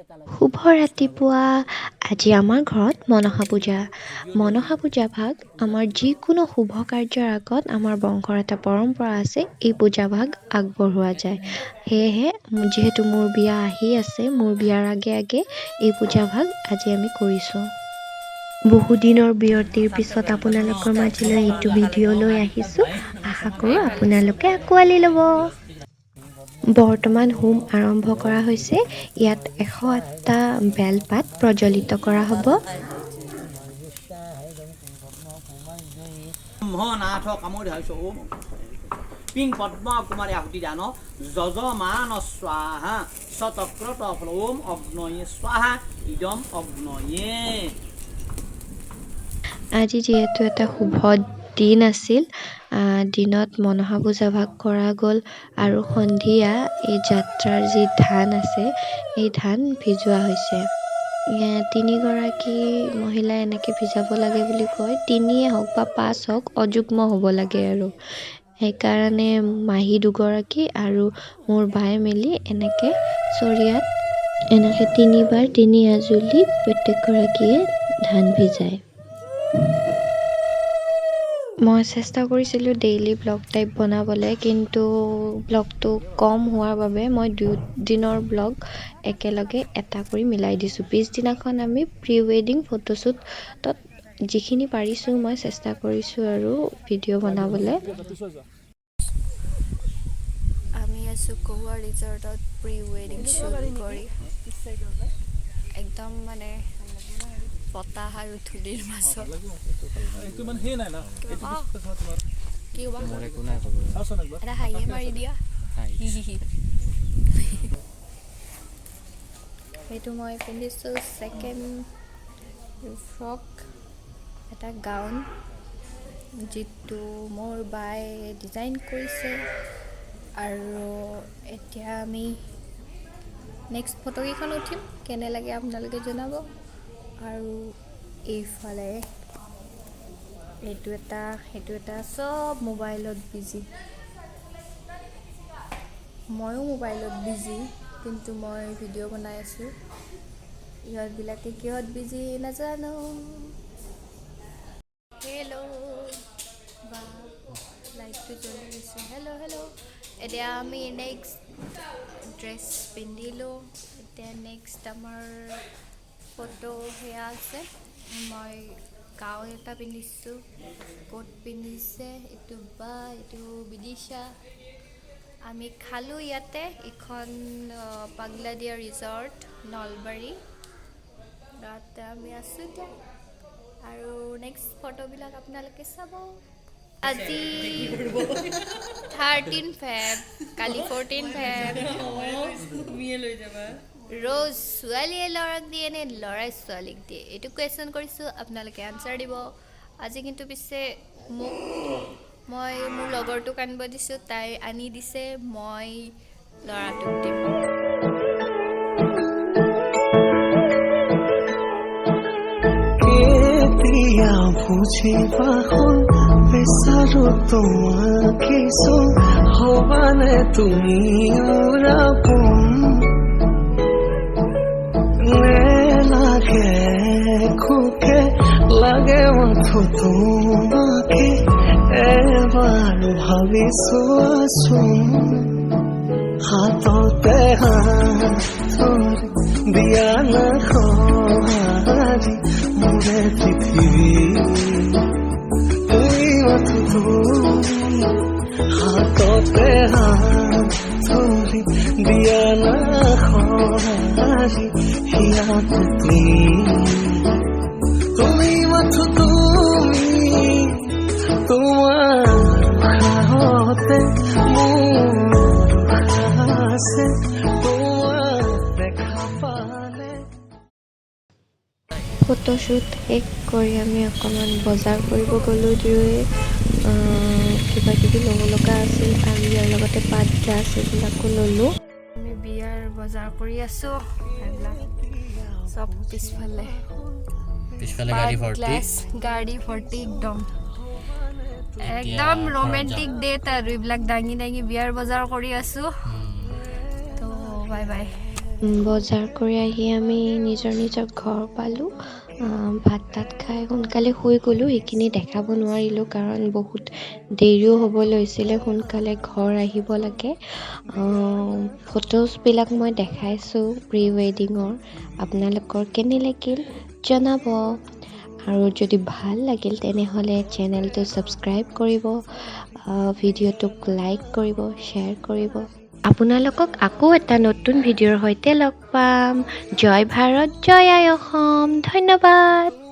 শুভ ৰাতিপুৱা। আজি আমাৰ ঘৰত মনসা পূজা। মনসা পূজা ভাগ আমাৰ যিকোনো শুভ কাৰ্যৰ আগত আমাৰ বংশৰ এটা পৰম্পৰা আছে, এই পূজা ভাগ আগবঢ়োৱা যায়। সেয়েহে যিহেতু মোৰ বিয়া আহি আছে, মোৰ বিয়াৰ আগে আগে এই পূজা ভাগ আজি আমি কৰিছোঁ। বহুদিনৰ বিৰতিৰ পিছত আপোনালোকৰ মাজলৈ এইটো ভিডিঅ' লৈ আহিছোঁ। আশা কৰোঁ আপোনালোকে আঁকোৱালি ল'ব। বৰ্তমান হোম আৰম্ভ কৰা হৈছে। ইয়াত 108টা বেলপাত প্ৰজ্বলিত কৰা হ'ব। পিং পদ্মা কুমাৰী আহুতি দান যজমান স্বাহা শতক্ৰত ওম অগ্নয়ে স্বাহা ইদম অগ্নয়ে। আজি যিহেতু এটা শুভ দিন আছিল, দিনত মনসা পূজা ভাগ কৰা গ'ল আৰু সন্ধিয়া এই যাত্ৰাৰ যি ধান আছে, এই ধান ভিজোৱা হৈছে। 3গৰাকী মহিলাই এনেকৈ ভিজাব লাগে বুলি কয়। 3 হওক বা 5 হওক, অযুগ্ম হ'ব লাগে আৰু সেইকাৰণে মাহী 2গৰাকী আৰু মোৰ বাই মিলি এনেকৈ চৰিয়াত 3বাৰ 3 আজুলি প্ৰত্যেকগৰাকীয়ে ধান ভিজায়। মই চেষ্টা কৰিছিলোঁ ডেইলি ব্লগ টাইপ বনাবলৈ, কিন্তু ব্লগটো কম হোৱাৰ বাবে মই 2 দিনৰ ব্লগ একেলগে এটা কৰি মিলাই দিছোঁ। পিছদিনাখন আমি প্ৰি ৱেডিং ফটোশ্বুটত যিখিনি পাৰিছোঁ মই চেষ্টা কৰিছোঁ আৰু ভিডিঅ' বনাবলৈ। আমি আছোঁ কহুৱা ৰিজৰ্টত প্ৰি ৱেডিং শ্বুট কৰি, একদম মানে বতাহ আৰু ধূলিৰ মাজত। এটা হাঁহিয়ে মাৰি দিয়া। সেইটো মই পিন্ধিছোঁ ছেকেণ্ড ফ্ৰক, এটা গাউন যিটো মোৰ বাই ডিজাইন কৰিছে। আৰু এতিয়া আমি নেক্সট ফটোকেইখন উঠিম, কেনে লাগে আপোনালোকে জনাব। আৰু এইফালে এইটো এটা চব মোবাইলত বিজি। ময়ো মোবাইলত বিজি, কিন্তু মই ভিডিঅ' বনাই আছোঁ। ইহঁতবিলাকে কিহত বিজি নাজানো। হেল্ল' বা লাইটটো জ্বলি গৈছে। হেল্ল'। এতিয়া আমি নেক্সট ড্ৰেছ পিন্ধিলোঁ। এতিয়া নেক্সট আমাৰ ফটো সেয়া আছে। মই গাউন এটা পিন্ধিছোঁ, কোট পিন্ধিছে এইটো বা, এইটো বিদিশা। আমি খালোঁ ইয়াতে, এইখন পাগলাদিয়া ৰিজৰ্ট নলবাৰী। তাতে আমি আছোঁ এতিয়া। আৰু নেক্সট ফটোবিলাক আপোনালোকে চাব। আজি 13 ফেব, কালি 14 ফেব। ৰ'জ ছোৱালীয়ে ল'ৰাক দিয়ে নে ল'ৰাই ছোৱালীক দিয়ে, এইটো কুৱেশ্যন কৰিছোঁ, আপোনালোকে আনচাৰ দিব। আজি কিন্তু পিছে মই মোৰ লগৰটোক আনিব দিছোঁ, তাই আনি দিছে, মই ল'ৰাটোক দিম। বিচাৰো তোমাকে হবানে তুমি লাগে খুকে লাগে মাথো তোমাকে এবাৰ ভাবিছো আছোন হাততে হাত দিয়া নাখাৰি মোৰে পৃথিৱী তুমি মাথো তুমি হাততে হাত ধৰি দিয়া নাখাৰি হিয়াটো তুমি মাথো তুমি তোমাৰ হাতে মোৰ আছে তোমাৰ দেখা পালে। ফটোশ্বুট শেষ কৰি আমি অকণমান বজাৰ কৰিব গ'লোঁ। দুয়োৱে কিবা কিবি ল'ব লগা আছিল আৰু ইয়াৰ লগতে পাত গাছ এইবিলাকো ল'লোঁ। আমি বিয়াৰ বজাৰ কৰি আছোঁ। এইবিলাক চব পিছফালে গাড়ী ভৰ্তি একদম ৰোমেণ্টিক ডেট আৰু এইবিলাক দাঙি বিয়াৰ বজাৰ কৰি আছোঁ। তো বাই বাই। বজাৰ কৰি আহি আমি নিজৰ ঘৰ পালোঁ। ভাত তাত খাই সোনকালে শুই গ'লোঁ। সেইখিনি দেখাব নোৱাৰিলোঁ কাৰণ বহুত দেৰিও হ'ব লৈছিলে, সোনকালে ঘৰ আহিব লাগে। ফটোজবিলাক মই দেখাইছোঁ প্ৰি ৱেডিঙৰ। আপোনালোকৰ কেনে লাগিল জনাব, আৰু যদি ভাল লাগিল তেনেহ'লে চেনেলটো ছাবস্ক্ৰাইব কৰিব, ভিডিঅ'টোক লাইক কৰিব, শ্বেয়াৰ কৰিব। আপোনালোকক আকৌ এটা নতুন ভিডিঅ'ৰ সৈতে লগ পাম। জয় ভাৰত, জয় আই অসম। ধন্যবাদ।